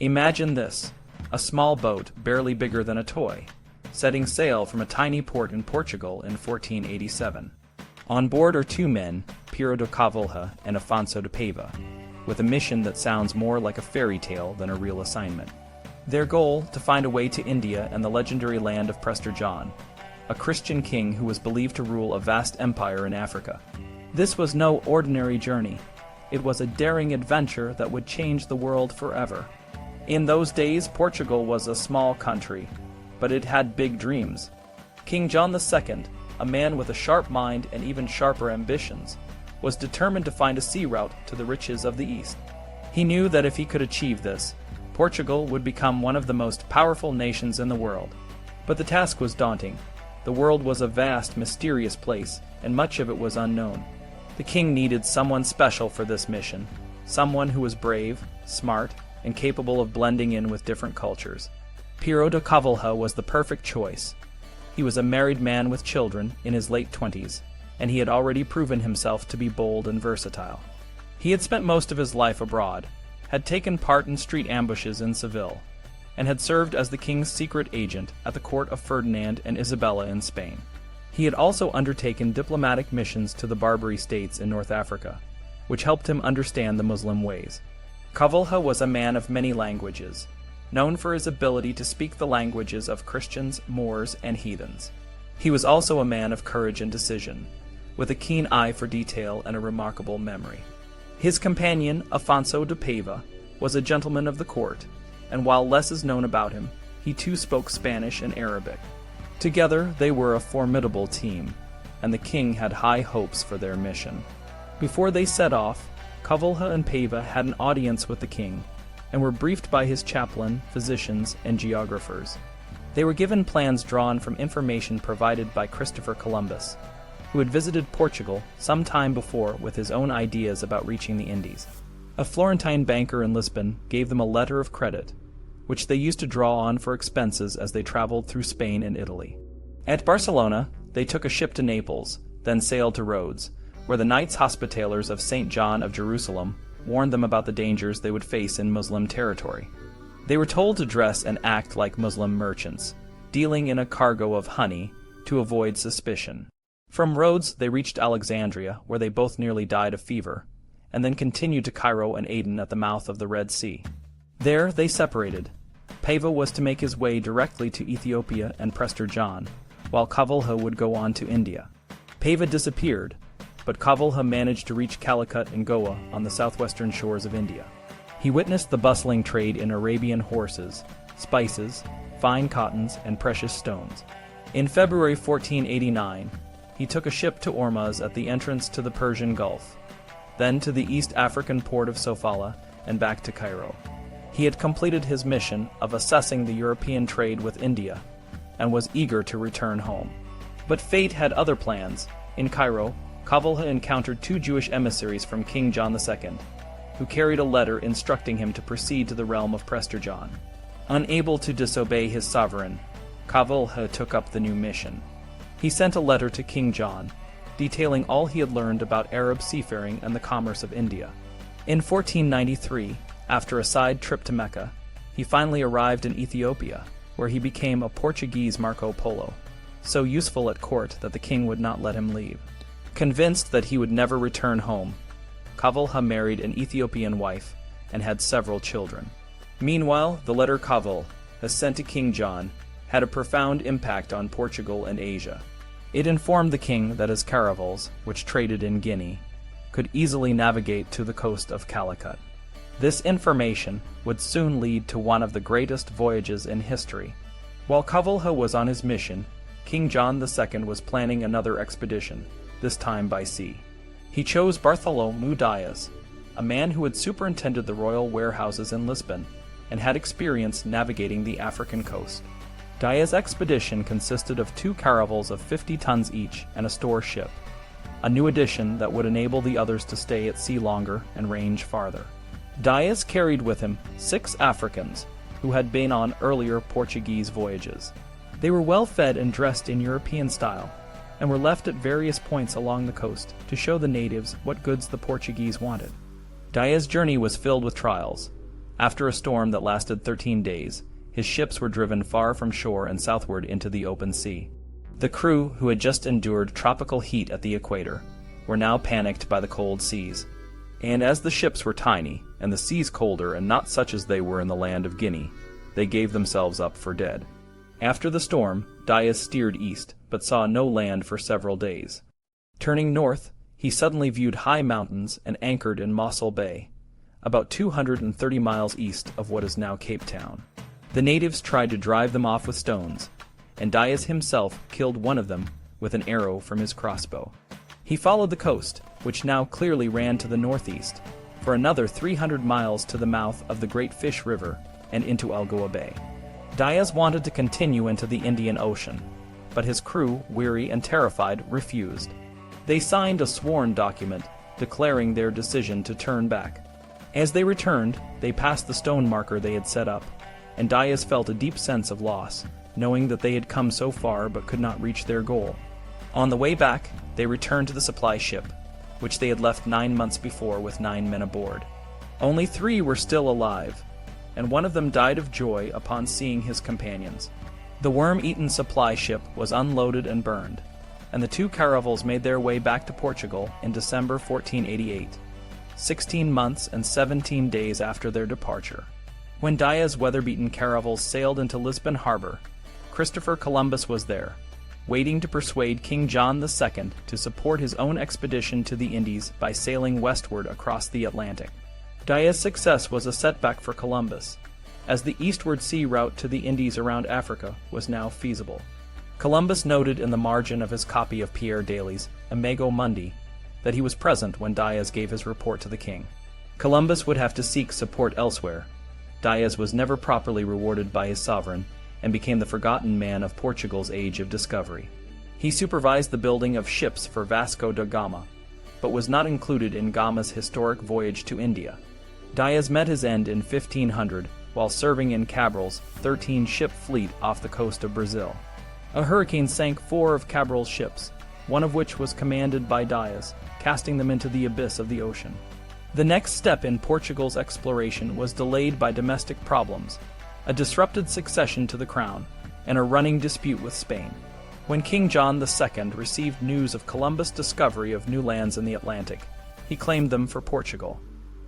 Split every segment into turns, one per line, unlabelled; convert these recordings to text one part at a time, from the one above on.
Imagine this, a small boat barely bigger than a toy, setting sail from a tiny port in Portugal in 1487. On board are two men, Pero de Covilhã and Affonso de Paiva, with a mission that sounds more like a fairy tale than a real assignment. Their goal, to find a way to India and the legendary land of Prester John, a Christian king who was believed to rule a vast empire in Africa. This was no ordinary journey. It was a daring adventure that would change the world forever. In those days, Portugal was a small country, but it had big dreams. King John II, a man with a sharp mind and even sharper ambitions, was determined to find a sea route to the riches of the East. He knew that if he could achieve this, Portugal would become one of the most powerful nations in the world. But the task was daunting. The world was a vast, mysterious place, and much of it was unknown. The king needed someone special for this mission, someone who was brave, smart, and capable of blending in with different cultures. Pero de Covilhã was the perfect choice. He was a married man with children in his late 20s, and he had already proven himself to be bold and versatile. He had spent most of his life abroad, had taken part in street ambushes in Seville, and had served as the king's secret agent at the court of Ferdinand and Isabella in Spain. He had also undertaken diplomatic missions to the Barbary states in North Africa, which helped him understand the Muslim ways. Covilhã was a man of many languages, known for his ability to speak the languages of Christians, Moors, and heathens. He was also a man of courage and decision, with a keen eye for detail and a remarkable memory. His companion, Affonso de Paiva, was a gentleman of the court, and while less is known about him, he too spoke Spanish and Arabic. Together, they were a formidable team, and the king had high hopes for their mission. Before they set off, Covilhã and Paiva had an audience with the king, and were briefed by his chaplain, physicians, and geographers. They were given plans drawn from information provided by Christopher Columbus, who had visited Portugal some time before with his own ideas about reaching the Indies. A Florentine banker in Lisbon gave them a letter of credit, which they used to draw on for expenses as they traveled through Spain and Italy. At Barcelona, they took a ship to Naples, then sailed to Rhodes, where the Knights Hospitallers of St. John of Jerusalem warned them about the dangers they would face in Muslim territory. They were told to dress and act like Muslim merchants, dealing in a cargo of honey to avoid suspicion. From Rhodes, they reached Alexandria, where they both nearly died of fever, and then continued to Cairo and Aden at the mouth of the Red Sea. There they separated. Paiva was to make his way directly to Ethiopia and Prester John, while Covilhã would go on to India. Paiva disappeared, but Covilhã managed to reach Calicut and Goa on the southwestern shores of India. He witnessed the bustling trade in Arabian horses, spices, fine cottons, and precious stones. In February 1489, he took a ship to Ormuz at the entrance to the Persian Gulf, then to the East African port of Sofala and back to Cairo. He had completed his mission of assessing the European trade with India and was eager to return home. But fate had other plans. In Cairo, Covilhã encountered two Jewish emissaries from King John II, who carried a letter instructing him to proceed to the realm of Prester John. Unable to disobey his sovereign, Covilhã took up the new mission. He sent a letter to King John, detailing all he had learned about Arab seafaring and the commerce of India. In 1493, after a side trip to Mecca, he finally arrived in Ethiopia, where he became a Portuguese Marco Polo, so useful at court that the king would not let him leave. Convinced that he would never return home, Covilhã married an Ethiopian wife and had several children. Meanwhile, the letter Covilhã sent to King John had a profound impact on Portugal and Asia. It informed the king that his caravels, which traded in Guinea, could easily navigate to the coast of Calicut. This information would soon lead to one of the greatest voyages in history. While Covilhã was on his mission, King John II was planning another expedition, this time by sea. He chose Bartholomeu Dias, a man who had superintended the royal warehouses in Lisbon and had experience navigating the African coast. Dias' expedition consisted of 2 caravels of 50 tons each and a store ship, a new addition that would enable the others to stay at sea longer and range farther. Dias carried with him 6 Africans who had been on earlier Portuguese voyages. They were well fed and dressed in European style, and were left at various points along the coast to show the natives what goods the Portuguese wanted. Dias' journey was filled with trials. After a storm that lasted 13 days, his ships were driven far from shore and southward into the open sea. The crew, who had just endured tropical heat at the equator, were now panicked by the cold seas. And as the ships were tiny, and the seas colder and not such as they were in the land of Guinea, they gave themselves up for dead. After the storm, Dias steered east, but saw no land for several days. Turning north, he suddenly viewed high mountains and anchored in Mossel Bay, about 230 miles east of what is now Cape Town. The natives tried to drive them off with stones, and Dias himself killed one of them with an arrow from his crossbow. He followed the coast, which now clearly ran to the northeast, for another 300 miles to the mouth of the Great Fish River and into Algoa Bay. Dias wanted to continue into the Indian Ocean, but his crew, weary and terrified, refused. They signed a sworn document declaring their decision to turn back. As they returned, they passed the stone marker they had set up, and Dias felt a deep sense of loss, knowing that they had come so far but could not reach their goal. On the way back, they returned to the supply ship, which they had left 9 months before with 9 men aboard. Only 3 were still alive, and one of them died of joy upon seeing his companions. The worm-eaten supply ship was unloaded and burned, and the 2 caravels made their way back to Portugal in December 1488, 16 months and 17 days after their departure. When Dias' weather-beaten caravels sailed into Lisbon harbor, Christopher Columbus was there, waiting to persuade King John II to support his own expedition to the Indies by sailing westward across the Atlantic. Dias' success was a setback for Columbus, as the eastward sea route to the Indies around Africa was now feasible. Columbus noted in the margin of his copy of Pierre Daly's Imago Mundi that he was present when Dias gave his report to the king. Columbus would have to seek support elsewhere. Dias was never properly rewarded by his sovereign, and became the forgotten man of Portugal's age of discovery. He supervised the building of ships for Vasco da Gama, but was not included in Gama's historic voyage to India. Dias met his end in 1500 while serving in Cabral's 13-ship fleet off the coast of Brazil. A hurricane sank 4 of Cabral's ships, one of which was commanded by Dias, casting them into the abyss of the ocean. The next step in Portugal's exploration was delayed by domestic problems, a disrupted succession to the crown, and a running dispute with Spain. When King John II received news of Columbus' discovery of new lands in the Atlantic, he claimed them for Portugal.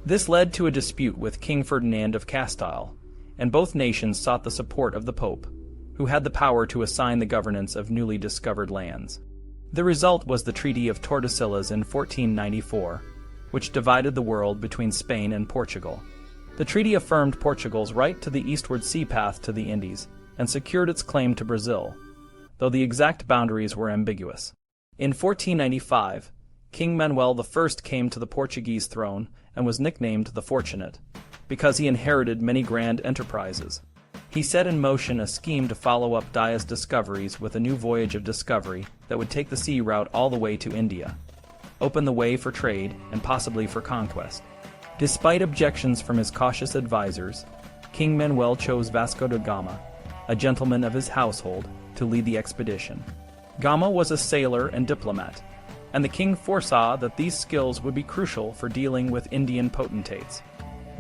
This led to a dispute with King Ferdinand of Castile, and both nations sought the support of the Pope, who had the power to assign the governance of newly discovered lands. The result was the Treaty of Tordesillas in 1494, which divided the world between Spain and Portugal. The treaty affirmed Portugal's right to the eastward sea path to the Indies, and secured its claim to Brazil, though the exact boundaries were ambiguous. In 1495, King Manuel I came to the Portuguese throne and was nicknamed the Fortunate, because he inherited many grand enterprises. He set in motion a scheme to follow up Dias' discoveries with a new voyage of discovery that would take the sea route all the way to India, open the way for trade and possibly for conquest. Despite objections from his cautious advisors, King Manuel chose Vasco da Gama, a gentleman of his household, to lead the expedition. Gama was a sailor and diplomat, and the king foresaw that these skills would be crucial for dealing with Indian potentates.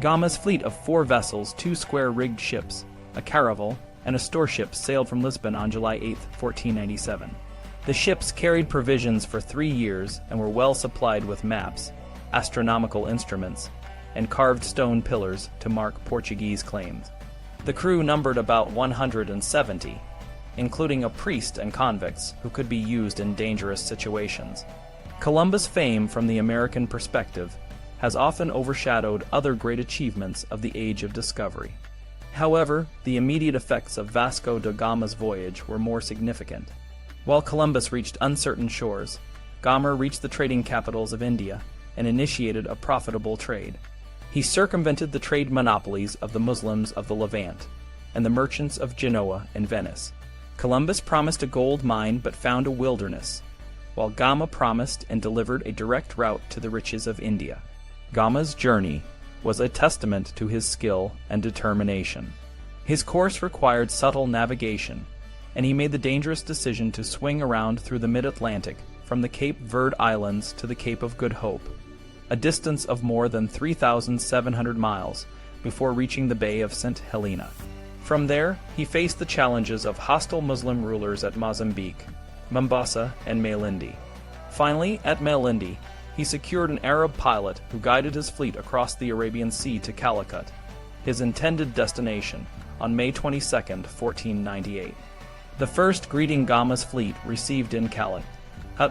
Gama's fleet of 4 vessels, 2 square-rigged ships, a caravel, and a storeship sailed from Lisbon on July 8, 1497. The ships carried provisions for 3 years and were well supplied with maps, astronomical instruments, and carved stone pillars to mark Portuguese claims. The crew numbered about 170, including a priest and convicts who could be used in dangerous situations. Columbus' fame from the American perspective has often overshadowed other great achievements of the Age of Discovery. However, the immediate effects of Vasco da Gama's voyage were more significant. While Columbus reached uncertain shores, Gama reached the trading capitals of India and initiated a profitable trade. He circumvented the trade monopolies of the Muslims of the Levant and the merchants of Genoa and Venice. Columbus promised a gold mine but found a wilderness, while Gama promised and delivered a direct route to the riches of India. Gama's journey was a testament to his skill and determination. His course required subtle navigation, and he made the dangerous decision to swing around through the mid-Atlantic from the Cape Verde Islands to the Cape of Good Hope, a distance of more than 3,700 miles before reaching the Bay of St. Helena. From there, he faced the challenges of hostile Muslim rulers at Mozambique, Mombasa, and Malindi. Finally, at Malindi, he secured an Arab pilot who guided his fleet across the Arabian Sea to Calicut, his intended destination, on May 22, 1498. The first greeting Gama's fleet received in Calicut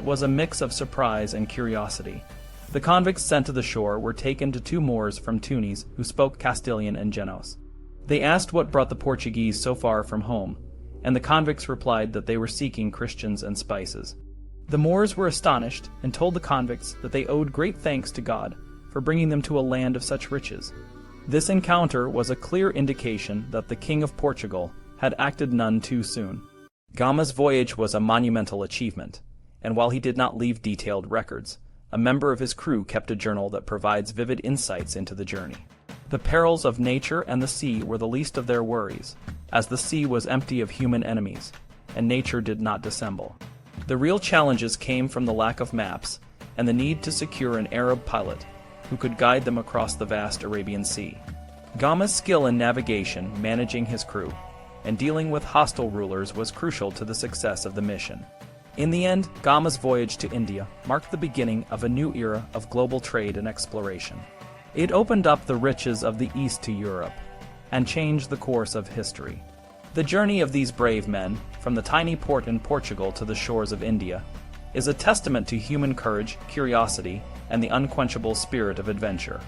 was a mix of surprise and curiosity. The convicts sent to the shore were taken to two Moors from Tunis who spoke Castilian and Genos. They asked what brought the Portuguese so far from home, and the convicts replied that they were seeking Christians and spices. The Moors were astonished and told the convicts that they owed great thanks to God for bringing them to a land of such riches. This encounter was a clear indication that the King of Portugal had acted none too soon. Gama's voyage was a monumental achievement, and while he did not leave detailed records, a member of his crew kept a journal that provides vivid insights into the journey. The perils of nature and the sea were the least of their worries, as the sea was empty of human enemies, and nature did not dissemble. The real challenges came from the lack of maps and the need to secure an Arab pilot who could guide them across the vast Arabian Sea. Gama's skill in navigation, managing his crew, and dealing with hostile rulers was crucial to the success of the mission. In the end, Gama's voyage to India marked the beginning of a new era of global trade and exploration. It opened up the riches of the East to Europe and changed the course of history. The journey of these brave men, from the tiny port in Portugal to the shores of India, is a testament to human courage, curiosity, and the unquenchable spirit of adventure.